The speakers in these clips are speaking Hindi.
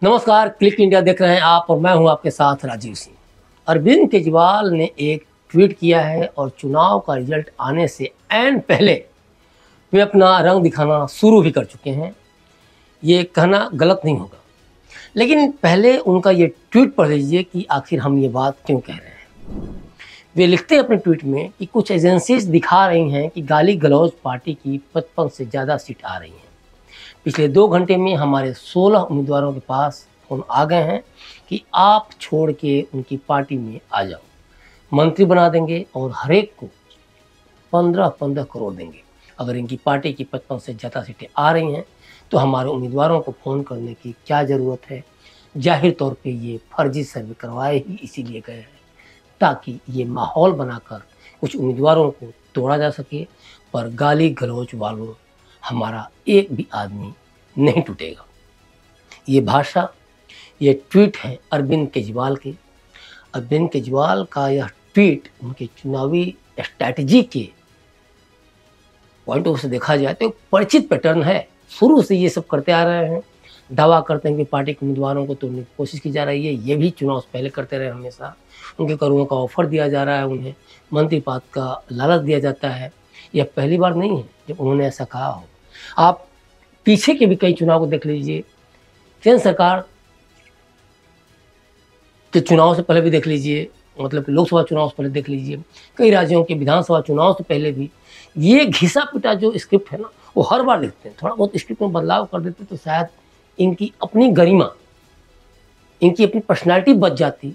नमस्कार, क्लिक इंडिया देख रहे हैं आप और मैं हूं आपके साथ राजीव सिंह। अरविंद केजरीवाल ने एक ट्वीट किया है और चुनाव का रिजल्ट आने से ऐन पहले वे अपना रंग दिखाना शुरू भी कर चुके हैं। ये कहना गलत नहीं होगा, लेकिन पहले उनका ये ट्वीट पढ़ लीजिए कि आखिर हम ये बात क्यों कह रहे हैं। वे लिखते हैं अपने ट्वीट में कि कुछ एजेंसीज दिखा रही हैं कि गाली गलौज पार्टी की 55 से ज़्यादा सीट आ रही हैं। पिछले 2 घंटे में हमारे 16 उम्मीदवारों के पास फोन आ गए हैं कि आप छोड़ के उनकी पार्टी में आ जाओ, मंत्री बना देंगे और हर एक को 15-15 करोड़ देंगे। अगर इनकी पार्टी की 55 से ज़्यादा सीटें आ रही हैं तो हमारे उम्मीदवारों को फ़ोन करने की क्या ज़रूरत है। जाहिर तौर पे ये फर्जी सर्वे करवाए ही इसीलिए गए हैं ताकि ये माहौल बनाकर कुछ उम्मीदवारों को तोड़ा जा सके, पर गाली गलौज वालों हमारा एक भी आदमी नहीं टूटेगा। ये भाषा, ये ट्वीट है अरविंद केजरीवाल के। अरविंद केजरीवाल का यह ट्वीट उनके चुनावी स्ट्रैटेजी के पॉइंट ऑफ से देखा जाए तो एक परिचित पैटर्न है। शुरू से ये सब करते आ रहे हैं, दावा करते हैं कि पार्टी के उम्मीदवारों को तोड़ने की कोशिश की जा रही है। ये भी चुनाव से पहले करते रहे हमेशा। उनके करोड़ों का ऑफर दिया जा रहा है, उन्हें मंत्री पद का लालच दिया जाता है। यह पहली बार नहीं है जब उन्होंने ऐसा कहा हो। आप पीछे के भी कई चुनाव को देख लीजिए, केंद्र सरकार के चुनाव से पहले भी देख लीजिए, मतलब लोकसभा चुनाव से पहले देख लीजिए, कई राज्यों के विधानसभा चुनाव से पहले भी ये घिसा पिटा जो स्क्रिप्ट है ना, वो हर बार लिखते हैं। थोड़ा बहुत स्क्रिप्ट में बदलाव कर देते तो शायद इनकी अपनी गरिमा, इनकी अपनी पर्सनालिटी बच जाती।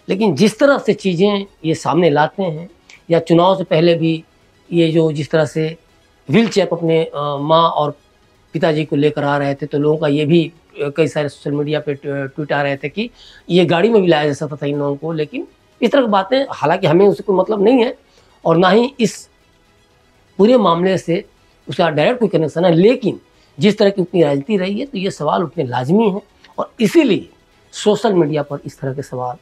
लेकिन जिस तरह से चीज़ें ये सामने लाते हैं, या चुनाव से पहले भी ये जो जिस तरह से व्हील चेयर पर अपने माँ और पिताजी को लेकर आ रहे थे, तो लोगों का ये भी कई सारे सोशल मीडिया पे ट्वीट आ रहे थे कि ये गाड़ी में भी लाया जा सकता था इन लोगों को। लेकिन इस तरह की बातें, हालांकि हमें उससे कोई मतलब नहीं है और ना ही इस पूरे मामले से उसका डायरेक्ट कोई कनेक्शन है, लेकिन जिस तरह की उतनी राजनीति रही है तो ये सवाल उठने लाजमी है और इसीलिए सोशल मीडिया पर इस तरह के सवाल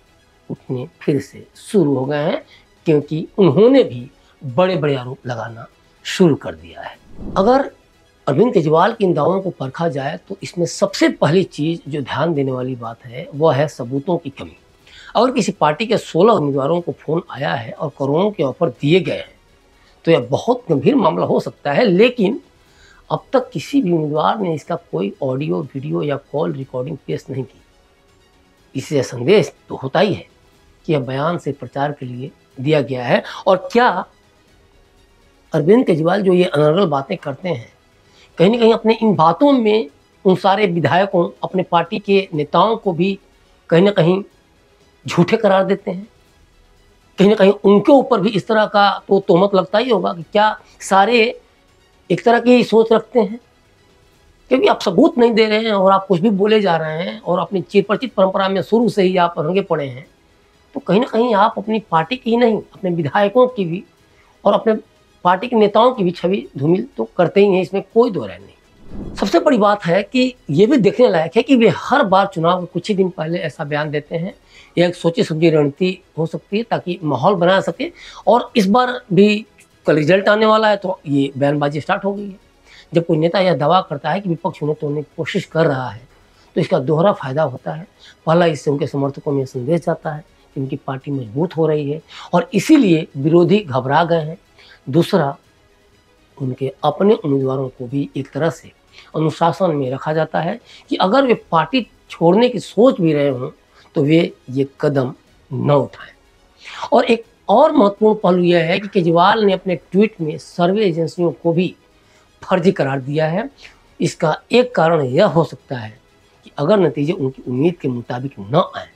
उठने फिर से शुरू हो गए हैं, क्योंकि उन्होंने भी बड़े बड़े आरोप लगाना शुरू कर दिया है। अगर अरविंद केजरीवाल के इन दावों को परखा जाए तो इसमें सबसे पहली चीज़ जो ध्यान देने वाली बात है वह है सबूतों की कमी। अगर किसी पार्टी के 16 उम्मीदवारों को फ़ोन आया है और करोड़ों के ऑफर दिए गए हैं तो यह बहुत गंभीर मामला हो सकता है, लेकिन अब तक किसी भी उम्मीदवार ने इसका कोई ऑडियो, वीडियो या कॉल रिकॉर्डिंग पेश नहीं की। इससे संदेश तो होता ही है कि यह बयान से प्रचार के लिए दिया गया है। और क्या अरविंद केजरीवाल जो ये अनर्गल बातें करते हैं, कहीं ना कहीं अपने इन बातों में उन सारे विधायकों, अपने पार्टी के नेताओं को भी कहीं ना कहीं झूठे करार देते हैं। कहीं ना कहीं उनके ऊपर भी इस तरह का तो तोहमत लगता ही होगा कि क्या सारे एक तरह की सोच रखते हैं, क्योंकि आप सबूत नहीं दे रहे हैं और आप कुछ भी बोले जा रहे हैं और अपनी चिरपरिचित परंपरा में शुरू से ही आप रंगे पड़े हैं। तो कहीं ना कहीं आप अपनी पार्टी की ही नहीं, अपने विधायकों की भी और अपने पार्टी के नेताओं की भी छवि धूमिल तो करते ही हैं, इसमें कोई दो राय नहीं। सबसे बड़ी बात है कि ये भी देखने लायक है कि वे हर बार चुनाव के कुछ ही दिन पहले ऐसा बयान देते हैं। ये एक सोची समझी रणनीति हो सकती है ताकि माहौल बना सके, और इस बार भी कल रिजल्ट आने वाला है तो ये बयानबाजी स्टार्ट हो गई है। जब कोई नेता यह दावा करता है कि विपक्ष उन्हें तोड़ने की कोशिश कर रहा है तो इसका दोहरा फायदा होता है। पहला, इससे उनके समर्थकों में संदेश जाता है कि उनकी पार्टी मजबूत हो रही है और इसीलिए विरोधी घबरा गए हैं। दूसरा, उनके अपने उम्मीदवारों को भी एक तरह से अनुशासन में रखा जाता है कि अगर वे पार्टी छोड़ने की सोच भी रहे हों तो वे ये कदम न उठाएं। और एक और महत्वपूर्ण पहलू यह है कि केजरीवाल ने अपने ट्वीट में सर्वे एजेंसियों को भी फर्जी करार दिया है। इसका एक कारण यह हो सकता है कि अगर नतीजे उनकी उम्मीद के मुताबिक न आए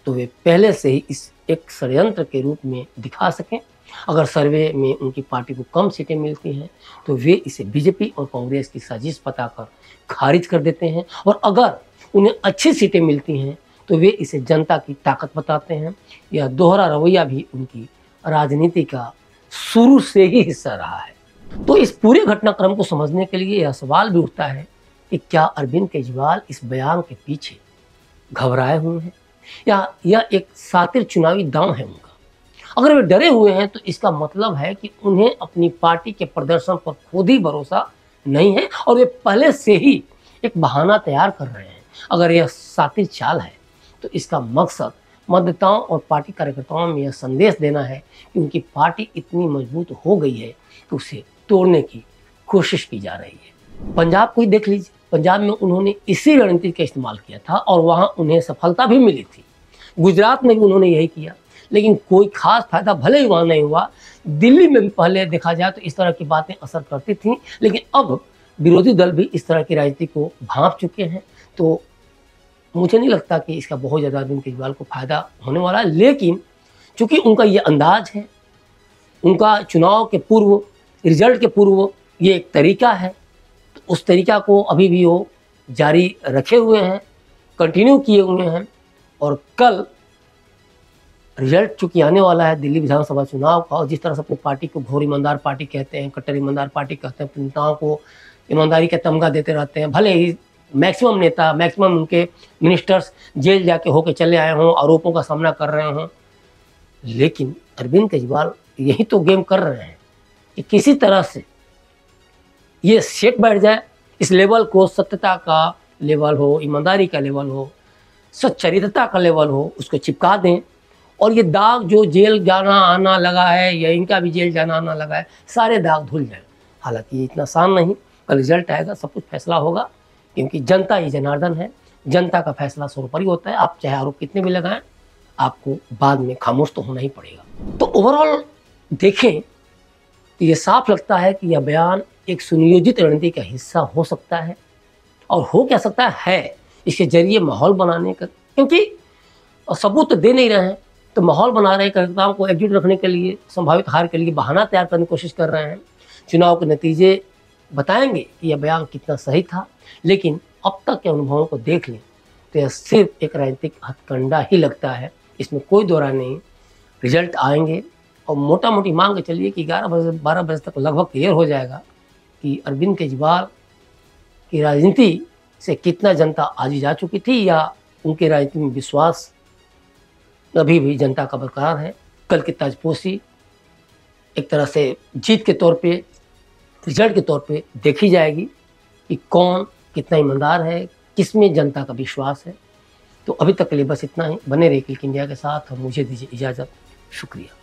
तो वे पहले से ही इस एक षड्यंत्र के रूप में दिखा सकें। अगर सर्वे में उनकी पार्टी को कम सीटें मिलती हैं तो वे इसे बीजेपी और कांग्रेस की साजिश बताकर खारिज कर देते हैं, और अगर उन्हें अच्छी सीटें मिलती हैं तो वे इसे जनता की ताकत बताते हैं। यह दोहरा रवैया भी उनकी राजनीति का शुरू से ही हिस्सा रहा है। तो इस पूरे घटनाक्रम को समझने के लिए यह सवाल भी उठता है कि क्या अरविंद केजरीवाल इस बयान के पीछे घबराए हुए हैं या यह एक सातिर चुनावी दांव है उनका। अगर वे डरे हुए हैं तो इसका मतलब है कि उन्हें अपनी पार्टी के प्रदर्शन पर खुद ही भरोसा नहीं है और वे पहले से ही एक बहाना तैयार कर रहे हैं अगर यह सातिर चाल है तो इसका मकसद मतदाताओं और पार्टी कार्यकर्ताओं में यह संदेश देना है कि उनकी पार्टी इतनी मजबूत हो गई है कि उसे तोड़ने की कोशिश की जा रही है। पंजाब को ही देख लीजिए, पंजाब में उन्होंने इसी रणनीति का इस्तेमाल किया था और वहाँ उन्हें सफलता भी मिली थी। गुजरात में भी उन्होंने यही किया, लेकिन कोई खास फायदा भले ही वहाँ नहीं हुआ। दिल्ली में भी पहले देखा जाए तो इस तरह की बातें असर करती थीं, लेकिन अब विरोधी दल भी इस तरह की राजनीति को भांप चुके हैं। तो मुझे नहीं लगता कि इसका बहुत ज़्यादा अरविंद केजरीवाल को फायदा होने वाला है, लेकिन चूंकि उनका ये अंदाज है, उनका चुनाव के पूर्व, रिजल्ट के पूर्व ये एक तरीका है, तो उस तरीका को अभी भी वो जारी रखे हुए हैं, कंटिन्यू किए हुए हैं। और कल रिजल्ट चूंकि आने वाला है दिल्ली विधानसभा चुनाव का, और जिस तरह से अपनी पार्टी को घोर ईमानदार पार्टी कहते हैं, कट्टर ईमानदार पार्टी कहते हैं, अपने नेताओं को ईमानदारी का तमगा देते रहते हैं, भले ही मैक्सिमम नेता, मैक्सिमम उनके मिनिस्टर्स जेल जाके होके चले आए हों, आरोपों का सामना कर रहे हों, लेकिन अरविंद केजरीवाल यही तो गेम कर रहे हैं कि किसी तरह से ये सेट बैठ जाए, इस लेवल को, सत्यता का लेवल हो, ईमानदारी का लेवल हो, सच्चरित्रता का लेवल हो, उसको चिपका दें और ये दाग जो जेल जाना आना लगा है या इनका भी जेल जाना आना लगा है, सारे दाग धुल जाए। हालांकि ये इतना आसान नहीं, कल रिजल्ट आएगा, सब कुछ फैसला होगा, क्योंकि जनता ही जनार्दन है, जनता का फैसला सर्वोपरि होता है। आप चाहे आरोप कितने भी लगाएं, आपको बाद में खामोश तो होना ही पड़ेगा। तो ओवरऑल देखें तो ये साफ लगता है कि यह बयान एक सुनियोजित रणनीति का हिस्सा हो सकता है, और हो क्या सकता है इसके जरिए माहौल बनाने का, क्योंकि सबूत तो दे नहीं रहे हैं, तो माहौल बना रहे हैं, कार्यकर्ताओं को एकजुट रखने के लिए, संभावित हार के लिए बहाना तैयार करने की कोशिश कर रहे हैं। चुनाव के नतीजे बताएंगे कि यह बयान कितना सही था, लेकिन अब तक के अनुभवों को देख लें तो यह सिर्फ एक राजनीतिक हथकंडा ही लगता है, इसमें कोई दो राय नहीं। रिजल्ट आएंगे और मोटा मोटी मान के चलिए कि 11-12 बजे तक लगभग क्लियर हो जाएगा कि अरविंद केजरीवाल की राजनीति से कितना जनता आजी जा चुकी थी, या उनके राजनीति में विश्वास अभी भी जनता का बरकरार है। कल की ताजपोशी एक तरह से जीत के तौर पे, रिजल्ट के तौर पे देखी जाएगी कि कौन कितना ईमानदार है, किसमें जनता का विश्वास है। तो अभी तक के लिए बस इतना ही। बने रहिए क्लिक इंडिया के साथ और मुझे दीजिए इजाज़त। शुक्रिया।